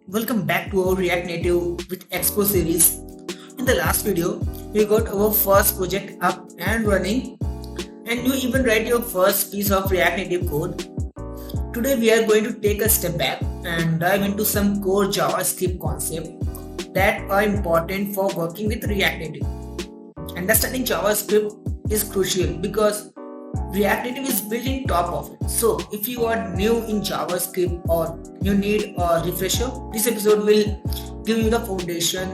Welcome back to our React Native with Expo Series. In the last video, we got our first project up and running, and you even write your first piece of React Native code. Today, we are going to take a step back and dive into some core JavaScript concepts that are important for working with React Native. Understanding JavaScript is crucial because React Native is built in top of it. So if you are new in JavaScript or you need a refresher, this episode will give you the foundation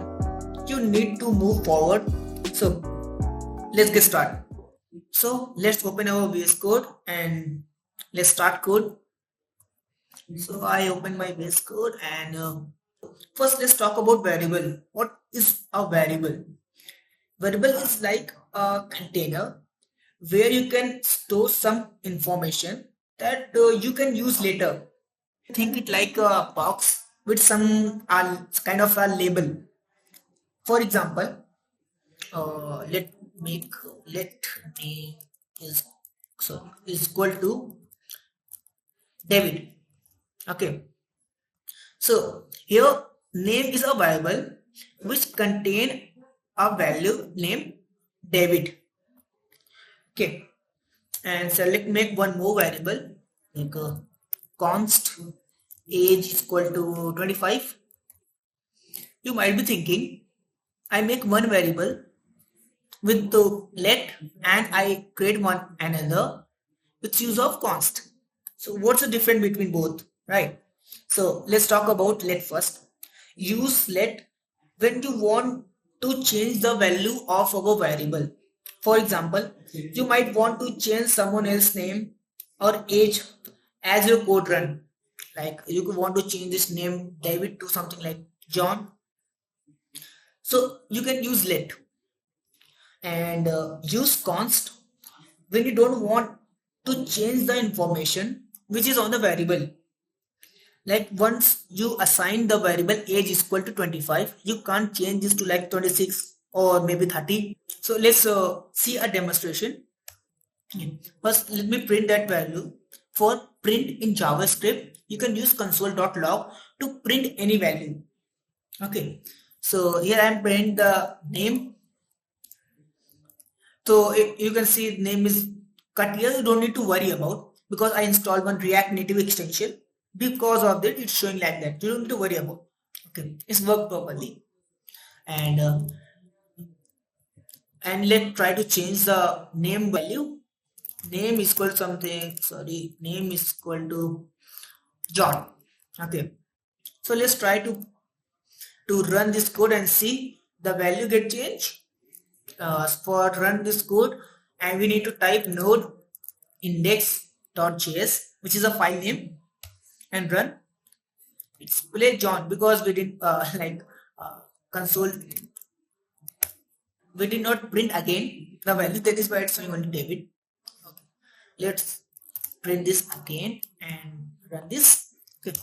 you need to move forward. So let's get started. So let's open our VS Code and let's start code. So I open my VS Code and first let's talk about variable. What is a variable? Variable is like a container where you can store some information that you can use later. Think it like a box with some kind of a label. For example, let me is is equal to David. Okay, so here name is a variable which contain a value named David. Okay, and select make one more variable like const age is equal to 25. You might be thinking I make one variable with the let and I create one another with use of const. So what's the difference between both, right? So let's talk about let first. Use let when you want to change the value of our variable. For example, you might want to change someone else's name or age as your code run. Like you could want to change this name David to something like John. So you can use let and use const when you don't want to change the information which is on the variable. Like once you assign the variable age is equal to 25, you can't change this to like 26 or maybe 30. So let's see a demonstration. First, let me print that value. For print in JavaScript, you can use console.log to print any value. Okay, so here I am printing the name. So you can see name is cut here. You don't need to worry about because I installed one React Native extension. Because of that, it's showing like that. You don't need to worry about. Okay, it's worked properly. And let's try to change the name value. Name is equal to something. Sorry, name is equal to John. Okay, so let's try to run this code and see the value get changed. For run this code, and we need to type node index.js, which is a file name, and run. It's play John because we didn't console. We did not print again the value, that is why it's showing only David. Okay. Let's print this again and run this. Okay.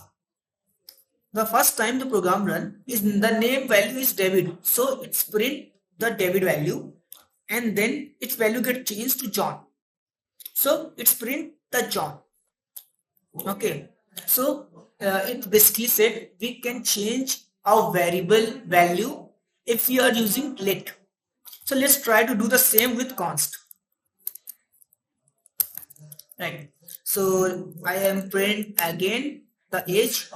The first time the program run is the name value is David, so it's print the David value and then its value get changed to John, so it's print the John. Okay, so it basically said we can change our variable value if we are using let. So let's try to do the same with const. Right, so I am print again the age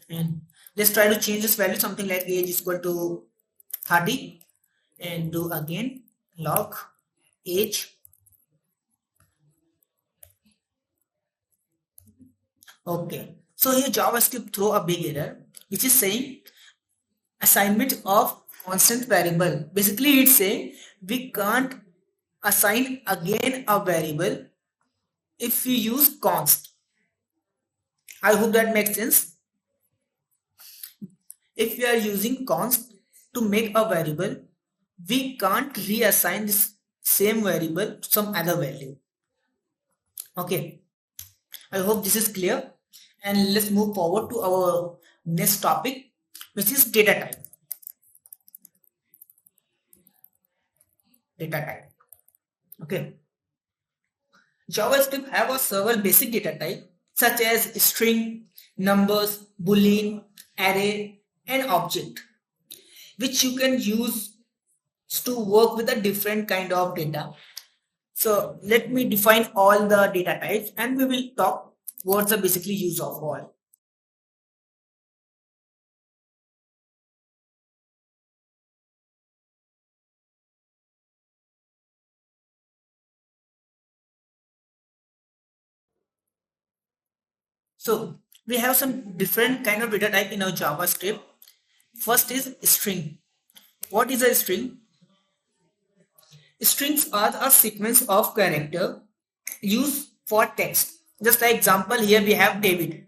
and let's try to change this value something like age is equal to 30 and do again log age. Okay, so here JavaScript throw a big error which is saying assignment of constant variable. Basically it's saying we can't assign again a variable if we use const. I hope that makes sense. If we are using const to make a variable, we can't reassign this same variable to some other value. Okay, I hope this is clear, and let's move forward to our next topic, which is data type. Data type. Okay, JavaScript have a several basic data type such as string, numbers, boolean, array, and object, which you can use to work with a different kind of data. So let me define all the data types and we will talk what's the basically use of all. So we have some different kind of data type in our JavaScript. First is string. What is a string? Strings are a sequence of character used for text. Just like example here we have David.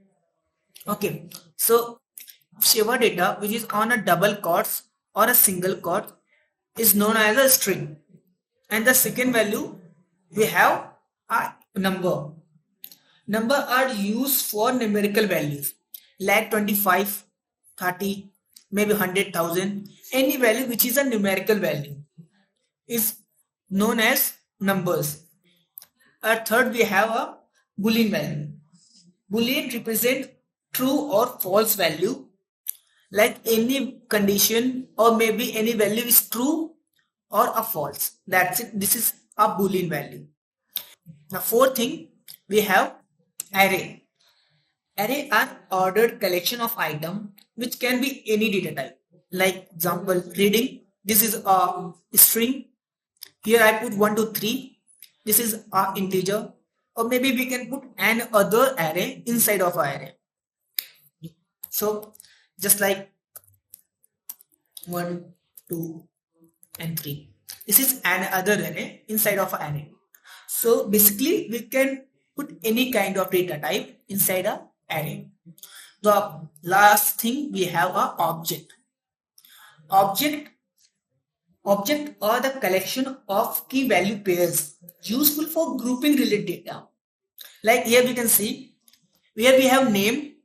Okay, so Shiva data which is on a double quotes or a single quote is known as a string. And the second value we have a number. Number are used for numerical values like 25, 30, maybe 100,000. Any value which is a numerical value is known as numbers. Third, we have a Boolean value. Boolean represent true or false value, like any condition or maybe any value is true or a false. That's it. This is a Boolean value. The fourth thing we have array. Array are ordered collection of item which can be any data type. Like example reading. This is a string. Here I put 1 to 3. This is our integer, or maybe we can put an other array inside of our array. So just like 1, 2 and 3. This is an other array inside of our array. So basically we can put any kind of data type inside a array. The last thing we have a object. Object are the collection of key value pairs useful for grouping related data. Like here we can see, here we have name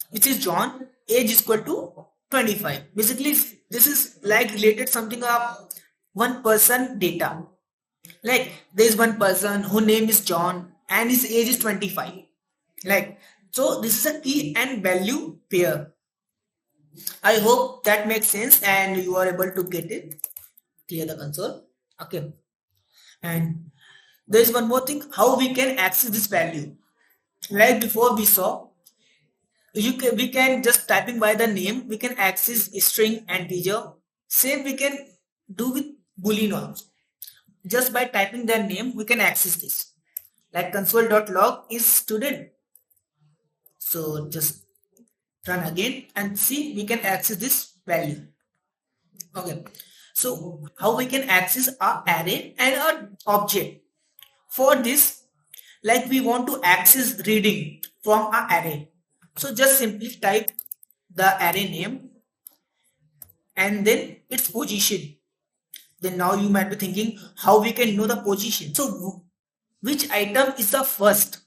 which is John, age is equal to 25. Basically this is like related something of one person data. Like there is one person whose name is John and his age is 25. Like so this is a key and value pair. I hope that makes sense and you are able to get it. Clear the console. Okay. And there is one more thing, how we can access this value. Like before we saw, we can just typing by the name, we can access string and integer. Same we can do with Boolean also. Just by typing their name, we can access this. Like console.log is student. So just run again and see we can access this value. Okay. So how we can access our array and our object. For this, like we want to access reading from our array. So just simply type the array name and then its position. Then now you might be thinking how we can know the position. So which item is the first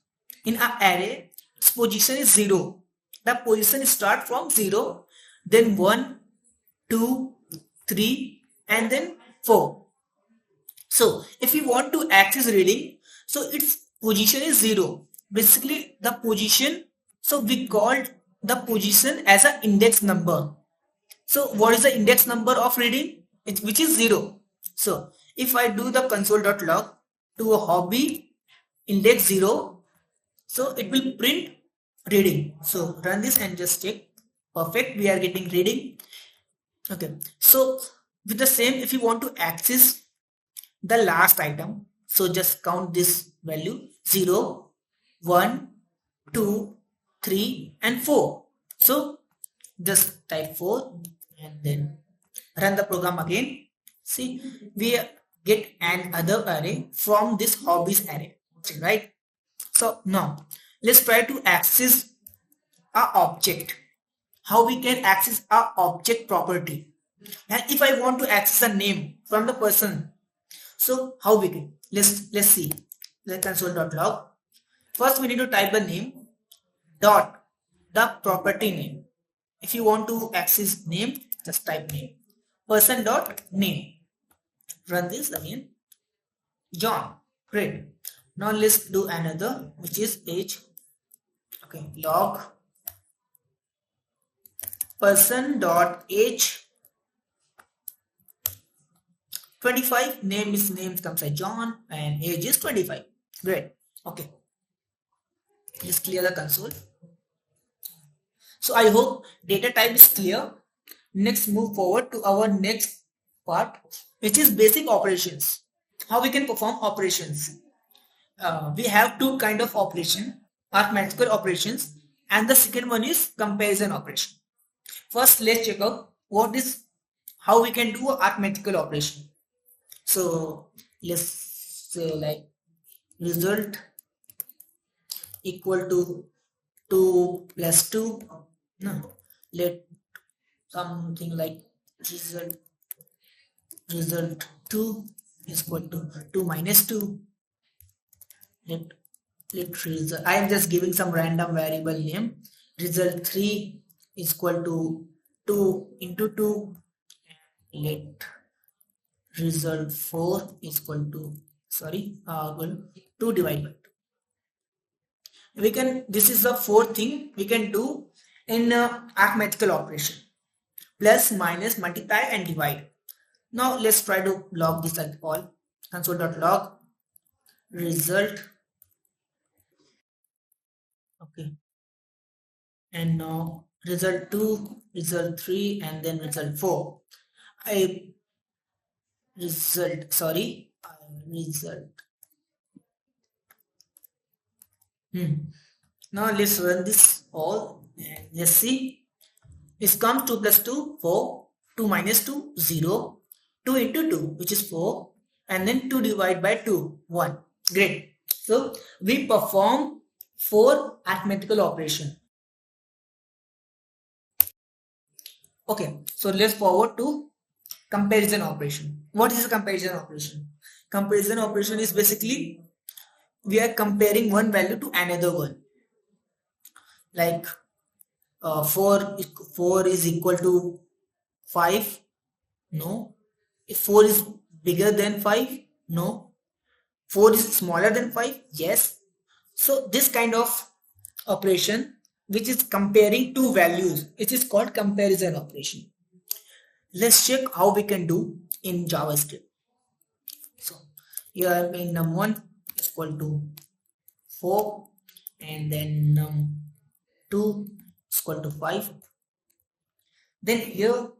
in our array? Its position is 0. The position start from 0, then 1, 2, 3 and then 4. So if we want to access reading, so its position is 0. Basically the position, so we called the position as an index number. So what is the index number of reading? Which is 0. So if I do the console.log to a hobby index 0, so it will print reading. So run this and just check. Perfect, we are getting reading. Okay, so with the same, if you want to access the last item, so just count this value 0, 1, 2, 3 and 4. So just type 4 and then run the program again. See, we get another array from this hobbies array, right? So now let's try to access our object. How we can access our object property. And if I want to access a name from the person, so how we can? Let's see. Let's console.log. First we need to type the name dot the property name. If you want to access name, just type name. Person dot name. Run this again. John. Great. Now let's do another, which is age. Okay. Log person dot age 25, name comes as John, and age is 25. Great. Okay, let's clear the console. So I hope data type is clear. Next, move forward to our next part, which is basic operations. How we can perform operations. We have two kind of operation: arithmetical operations, and the second one is comparison operation. First, let's check out how we can do a arithmetical operation. So let's say like result equal to 2 plus 2. No, let something like result 2 is equal to 2 minus 2. Let result, I am just giving some random variable name. Result 3 is equal to 2 into 2. Let result 4 is equal to 2 divided by 2. We can, this is the fourth thing we can do in arithmetical operation: plus, minus, multiply, and divide. Now let's try to log this at all. Console.log result. Okay, and now result 2, result 3, and then result 4. Result. Now let's run this all and let's see. It comes 2 plus 2, 4, 2 minus 2, 0, 2 into 2, which is 4, and then 2 divided by 2, 1. Great. So we perform 4 arithmetical operation. Okay, so let's forward to comparison operation. What is a comparison operation? Comparison operation is basically we are comparing one value to another one. Like 4 is equal to 5. No. If 4 is bigger than 5, no. 4 is smaller than 5, yes. So this kind of operation, which is comparing two values, it is called comparison operation. Let's check how we can do in JavaScript. So here in num1 is equal to 4, and then num2 is equal to 5. Then here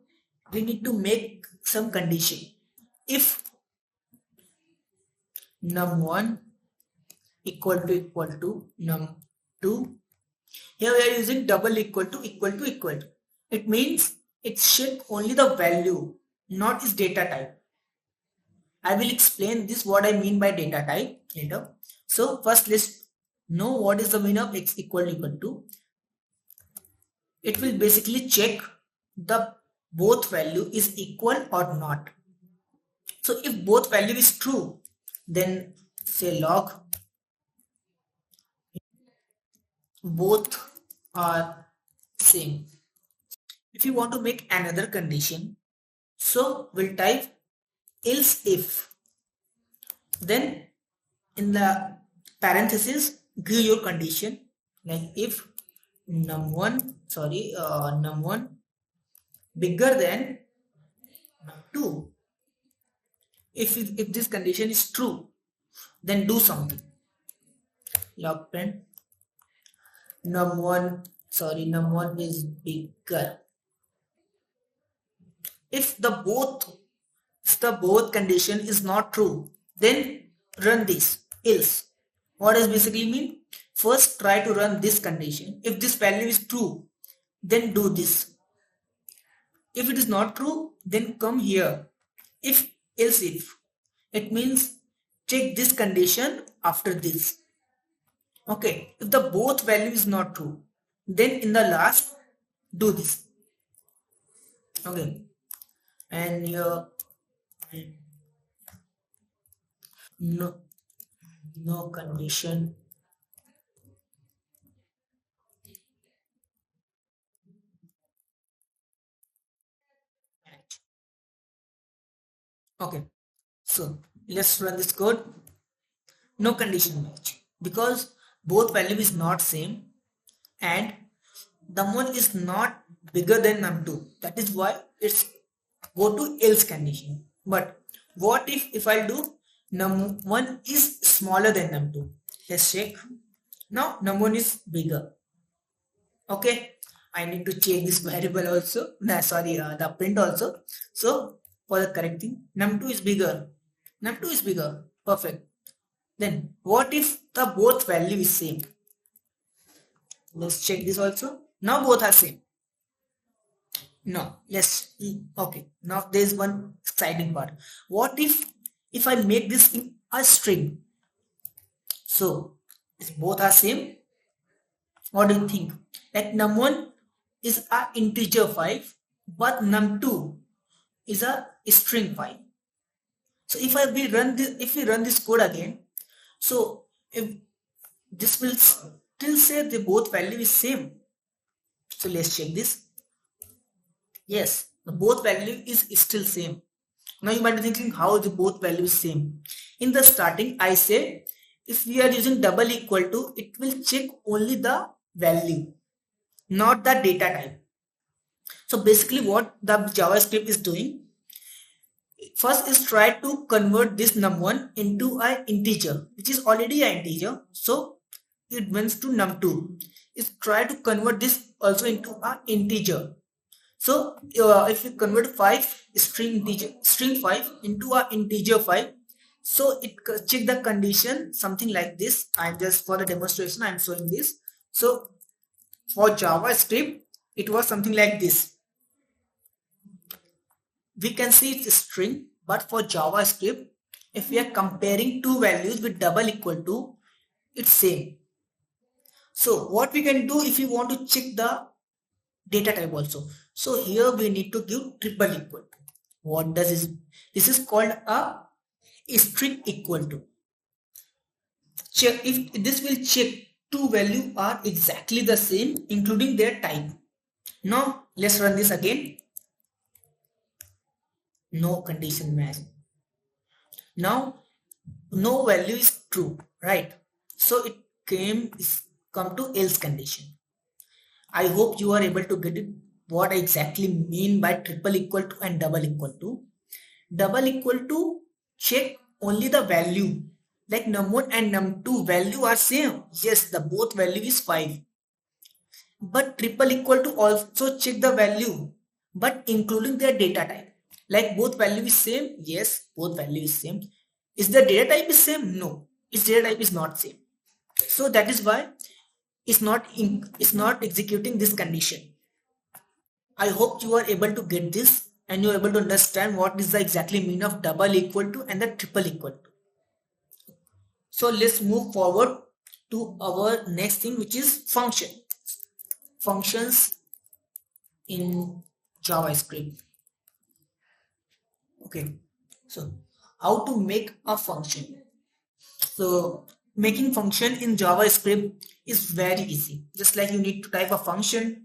we need to make some condition. If num1 equal to num2, here we are using double equal to. It means it check only the value, not its data type. I will explain this what I mean by data type later. So first let's know what is the meaning of x equal to. It will basically check the both value is equal or not. So if both value is true, then say log both are same. If you want to make another condition, so we'll type else if, then in the parenthesis give your condition, like if num1 bigger than num2. If this condition is true, then do something. Log print num1 is bigger. If the both condition is not true, then run this else. What does basically mean? First try to run this condition. If this value is true, then do this. If it is not true, then come here. If else if, it means check this condition after this. Okay, if the both value is not true, then in the last do this. Okay, and here no condition match. Okay, so let's run this code. No condition match because both value is not same and the one is not bigger than num2. That is why it's go to else condition. But what if I do num1 is smaller than num2? Let's check. Now num1 is bigger. Okay, I need to change this variable also. No, sorry, the print also. So for the correct thing, num2 is bigger. Num2 is bigger. Perfect. Then what if the both value is same? Let's check this also. Now both are same. No, let's okay. Now there is one exciting part. What if I make this in a string? So if both are same, what do you think? Like num1 is a integer 5, but num2 is a string 5. So if we run this code again, so if this will still say the both value is same. So let's check this. Yes, the both value is still same. Now you might be thinking how the both value is same. In the starting, I say if we are using double equal to, it will check only the value, not the data type. So basically what the JavaScript is doing, first is try to convert this num1 into an integer, which is already an integer. So it went to num2. Is try to convert this also into an integer. So if you convert 5 string 5 into an integer 5, so it check the condition something like this. I'm just for the demonstration I'm showing this. So for JavaScript it was something like this. We can see it's a string, but for JavaScript, if we are comparing two values with double equal to, it's same. So what we can do if we want to check the data type also. So here we need to give triple equal to. What does this? This is called a string equal to. Check if this will check two values are exactly the same, including their type. Now let's run this again. No condition match. Now no value is true, right? So it come to else condition. I hope you are able to get it. What I exactly mean by triple equal to and double equal to. Double equal to check only the value. Like num1 and num2 value are same. Yes, the both value is 5. But triple equal to also check the value, but including their data type. Like both value is same. Yes, both value is same. Is the data type is same? No, its data type is not same. So that is why it's not executing this condition. I hope you are able to get this and you are able to understand what is the exactly meaning of double equal to and the triple equal to. So let's move forward to our next thing, which is functions in JavaScript. Okay, so how to make a function? So making function in JavaScript is very easy. Just like you need to type a function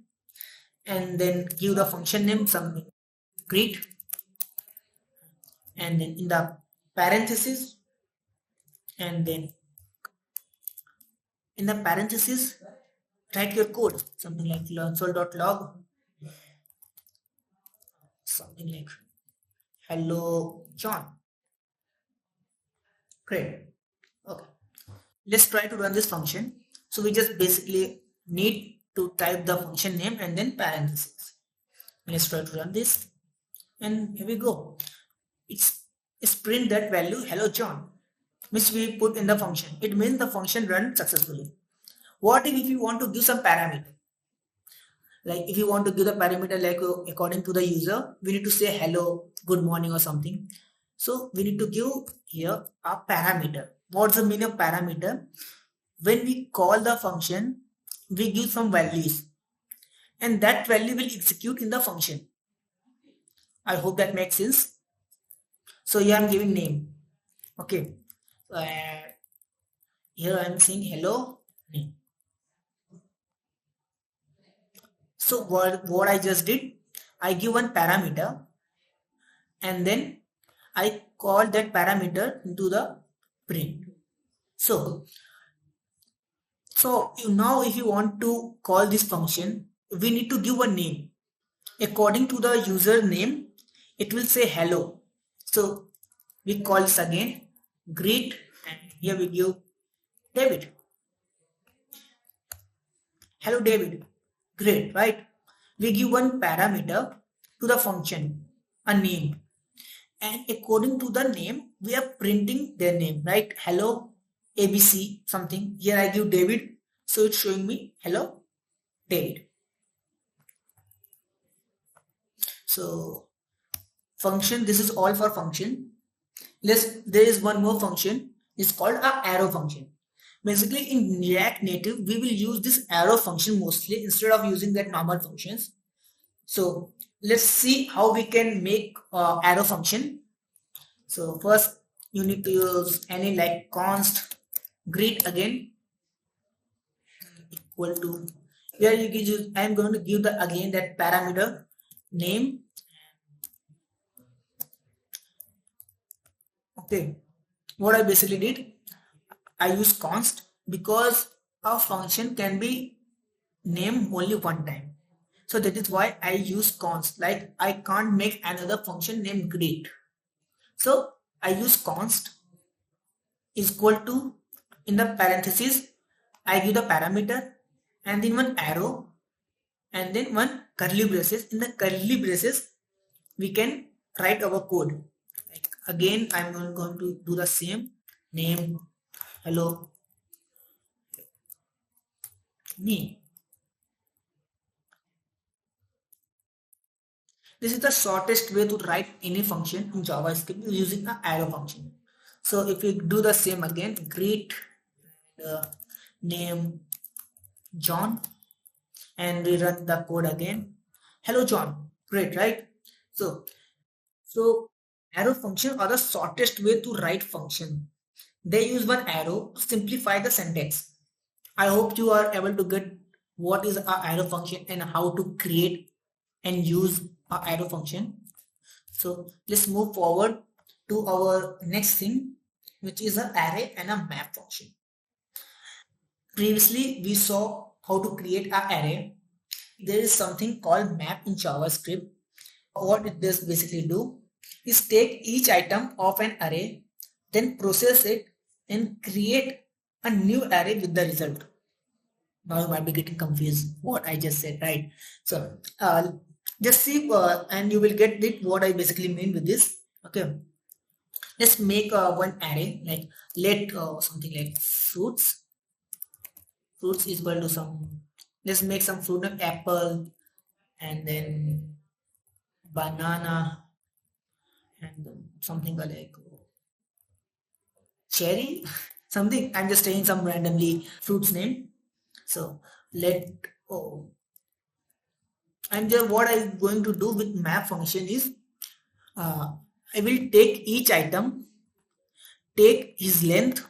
and then give the function name some greet, and then in the parenthesis, and then in the parenthesis write your code, something like console.log, something like hello John. Great. Okay, let's try to run this function. So we just basically need to type the function name and then parentheses. Let's try to run this, and here we go. It's print that value hello John, which we put in the function. It means the function run successfully. What if you want to give some parameter? Like if you want to give the parameter like according to the user, we need to say hello, good morning or something. So we need to give here a parameter. What's the meaning of parameter? When we call the function, we give some values and that value will execute in the function. I hope that makes sense. So here I'm giving name. Okay. Here I'm saying hello name. So what I just did, I give one parameter and then I call that parameter into the print. So now if you want to call this function, we need to give a name. According to the username, it will say hello. So we call this again greet, and here we give David. Hello David. Great, right? We give one parameter to the function, a name. And according to the name, we are printing their name, right? Hello ABC something. Here I give David. So it's showing me hello David. So function, this is all for function. There is one more function. It's called a arrow function. Basically in React Native, we will use this arrow function mostly instead of using that normal functions. So let's see how we can make arrow function. So first you need to use any like const greet again equal to, here you can use, I am going to give the again that parameter name. Okay, what I basically did, I use const because a function can be named only one time. So that is why I use const. Like I can't make another function named greet. So I use const is equal to, in the parentheses I give the parameter and then one arrow and then one curly braces. In the curly braces we can write our code. Like again I'm going to do the same, name hello me. This is the shortest way to write any function in JavaScript using an arrow function. So if we do the same again, greet name John, and we run the code again. Hello John, great, right? So arrow function are the shortest way to write function. They use one arrow to simplify the syntax. I hope you are able to get what is a arrow function and how to create and use a arrow function. So let's move forward to our next thing, which is an array and a map function. Previously we saw how to create an array. There is something called map in JavaScript. What it does basically do is take each item of an array, then process it and create a new array with the result. Now you might be getting confused what I just said, right? So just see and you will get it what I basically mean with this. Okay, let's make one array, like let something like fruits is equal to some, let's make some fruit like apple and then banana and something like cherry something. I'm just saying some randomly fruits name. So let and then what I'm going to do with map function is I will take each item, take his length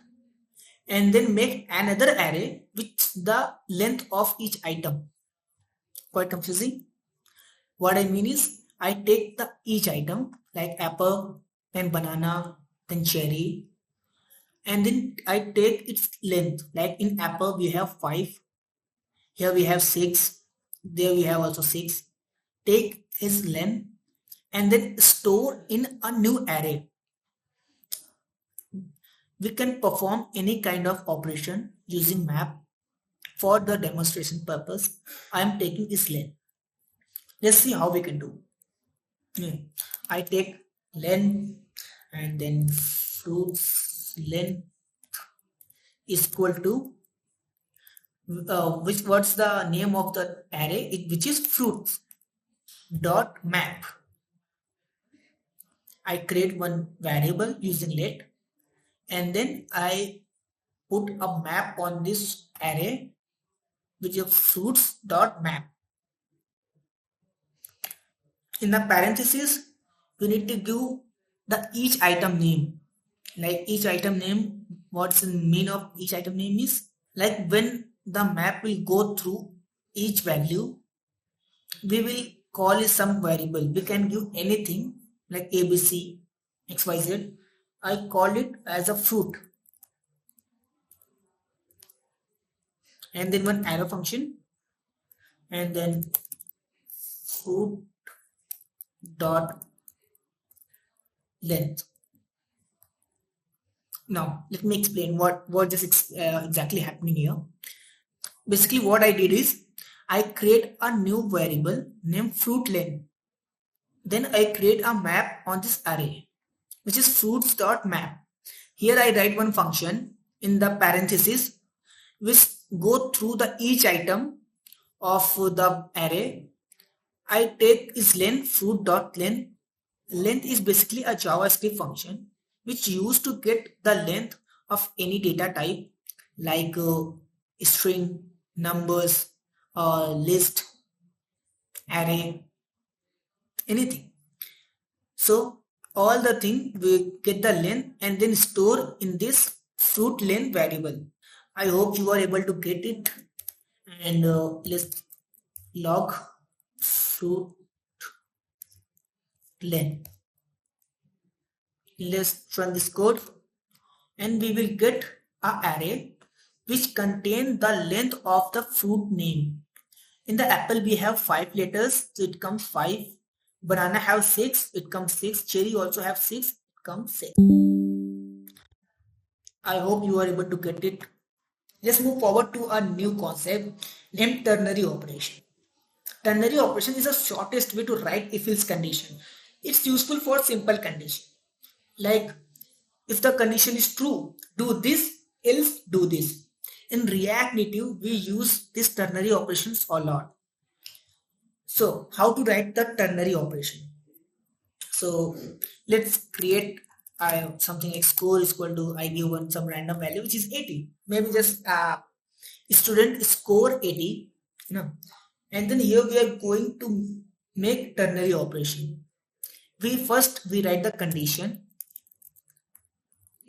and then make another array with the length of each item. Quite confusing. What I mean is I take the each item like apple, then banana, then cherry, and then I take its length. Like in apple we have 5, here we have 6, there we have also 6. Take his length and then store in a new array. We can perform any kind of operation using map. For the demonstration purpose, I am taking this length. Let's see how we can do. I take length and then fruits length is equal to what's the name of the array, which is fruits dot map. I create one variable using let and then I put a map on this array which is fruits dot map. In the parentheses we need to give the each item name. Like each item name, what's the mean of each item name is like when the map will go through each value, we will call it some variable. We can give anything like ABC, XYZ. I call it as a fruit. And then one arrow function and then fruit dot length. Now let me explain what is exactly happening here. Basically what I did is I create a new variable named fruit length. Then I create a map on this array, which is fruits.map. Here I write one function in the parenthesis which go through the each item of the array. I take its length fruit.length. Length is basically a JavaScript function which used to get the length of any data type like string, numbers, list, array, anything. So all the thing we get the length and then store in this fruit length variable. I hope you are able to get it. And let's log fruit length. Let's run this code and we will get an array which contain the length of the fruit name. In the apple we have 5 letters, so it comes 5. Banana have 6, it comes 6. Cherry also have 6, it comes 6. I hope you are able to get it. Let's move forward to a new concept named ternary operation. Ternary operation is the shortest way to write if-else condition. It's useful for simple condition. Like if the condition is true, do this, else do this. In React Native, we use these ternary operations a lot. So how to write the ternary operation? So let's create something like score is equal to, I give one some random value which is 80. Maybe just student score 80, and then here we are going to make ternary operation. We write the condition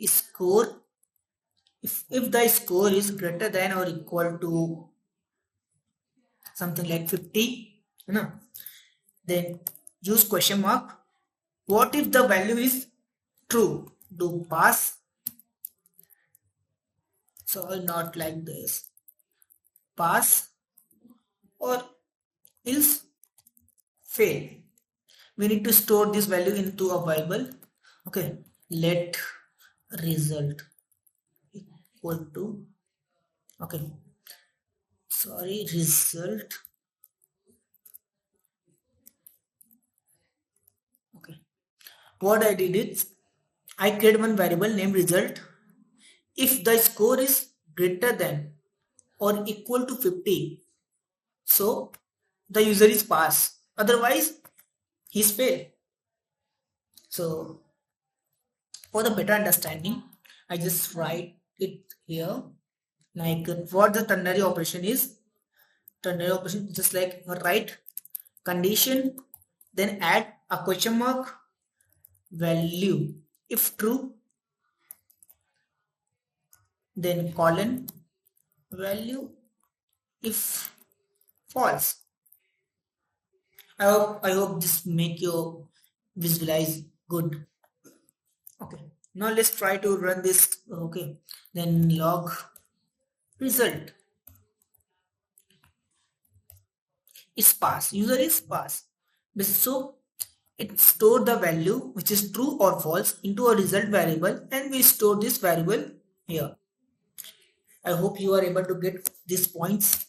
score. If the score is greater than or equal to something like 50, then use question mark. What if the value is true? Do pass. So not like this. Pass or else fail. We need to store this value into a variable. Okay, let result equal to, result. Okay, what I did is I create one variable named result. If the score is greater than or equal to 50, so the user is pass, otherwise he's fail. So for the better understanding, I just write it here like what the ternary operation is. Ternary operation just like write condition, then add a question mark, value if true, then colon, value if false. I hope this make you visualize good. Okay, now let's try to run this. Okay, then log result is pass, user is pass. So it store the value which is true or false into a result variable and we store this variable here. I hope you are able to get these points.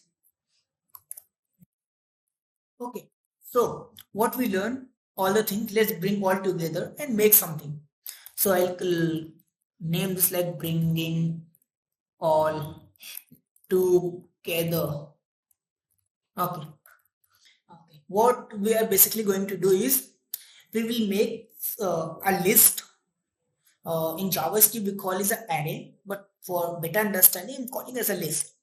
Okay, so what we learn, all the things, let's bring all together and make something. So I'll name this like bringing all together. Okay. What we are basically going to do is we will make a list. In JavaScript we call it an array, but for better understanding I'm calling it as a list.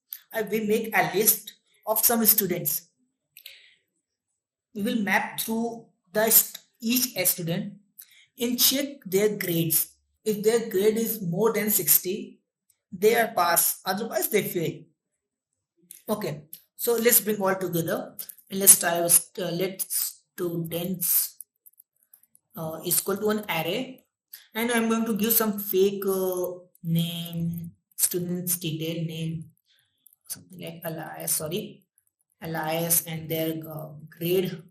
We make a list of some students. We will map through each student and check their grades. If their grade is more than 60, they are pass, otherwise they fail. Okay, so let's bring all together and let's try let students is equal to an array, and I'm going to give some fake name, students detail name, something like alias, and their grade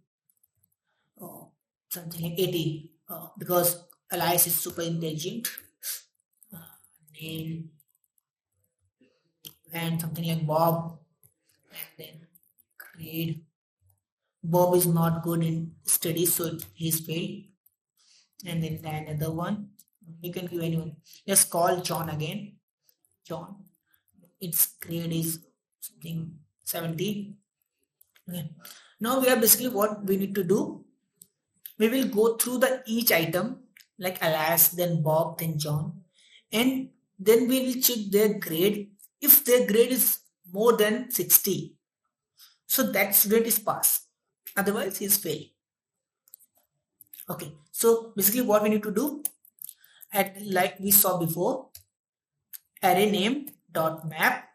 something like 80 because Alice is super intelligent. Name and something like Bob, and then grade. Bob is not good in studies, so he's failed. And then another one, you can give anyone. Just call John again. John, its grade is something 70. Okay. Now we are basically what we need to do. We will go through the each item like Alice, then Bob, then John, and then we will check their grade. If their grade is more than 60, so that student is pass. Otherwise, he is fail. Okay. So basically, what we need to do, at like we saw before, array name dot map,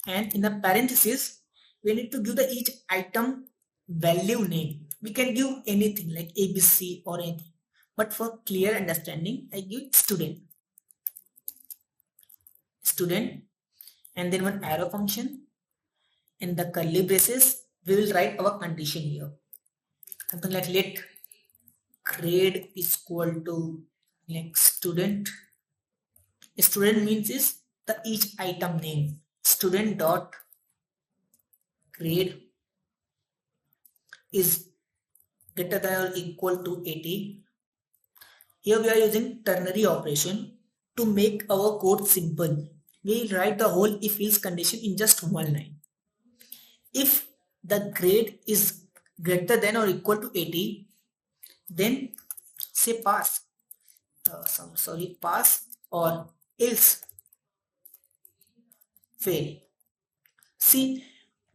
and in the parenthesis, we need to give the each item value name. We can give anything like ABC or anything, but for clear understanding, I give student, and then one arrow function. In the curly braces, we will write our condition here. Something like let grade is equal to like student. Student means is the each item name. Student dot grade is greater than or equal to 80. Here we are using ternary operation to make our code simple. We will write the whole if else condition in just one line. If the grade is greater than or equal to 80, then say pass. Pass or else fail. See,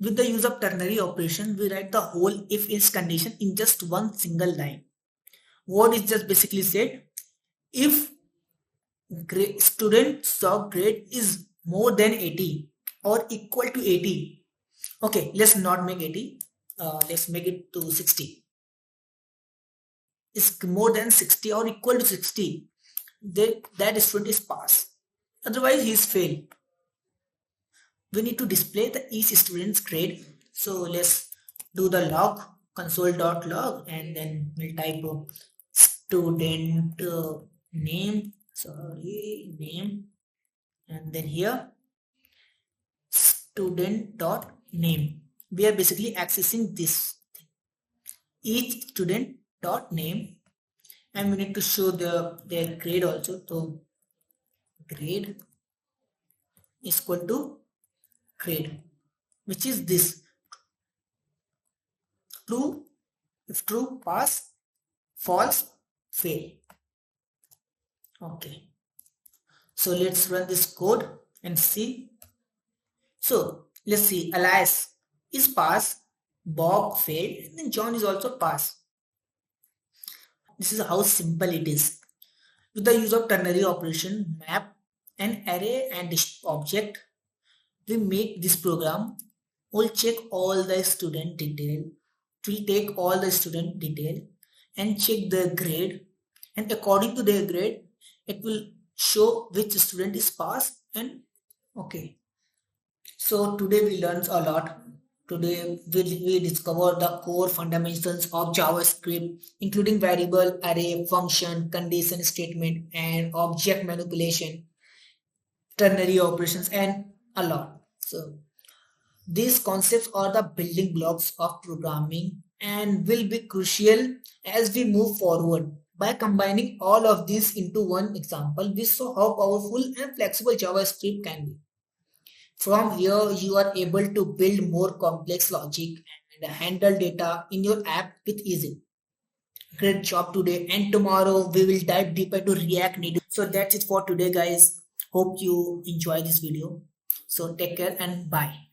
with the use of ternary operation, we write the whole if else condition in just one single line. What is just basically said, if student's grade is more than 80 or equal to 80, okay, let's not make 80, let's make it to 60. Is more than 60 or equal to 60, that student is pass. Otherwise, he is fail. We need to display the each student's grade. So let's do the log, console.log, and then we'll type student name, and then here student.name. We are basically accessing this thing. Each student.name, and we need to show their grade also. So grade is equal to grade, which is this. True, if true, pass, false, fail. Okay. So let's run this code and see. So let's see, Alice is pass, Bob failed, and then John is also pass. This is how simple it is. With the use of ternary operation, map, an array and object, we make this program. We'll check all the student detail. We'll take all the student detail and check their grade. And according to their grade, it will show which student is passed and okay. So today we learned a lot. Today we discover the core fundamentals of JavaScript, including variable, array, function, condition statement, and object manipulation, ternary operations, and a lot. So these concepts are the building blocks of programming and will be crucial as we move forward. By combining all of these into one example, we saw how powerful and flexible JavaScript can be. From here, you are able to build more complex logic and handle data in your app with ease. Great job today, and tomorrow we will dive deeper into React Native. So that's it for today, guys. Hope you enjoy this video. So take care and bye.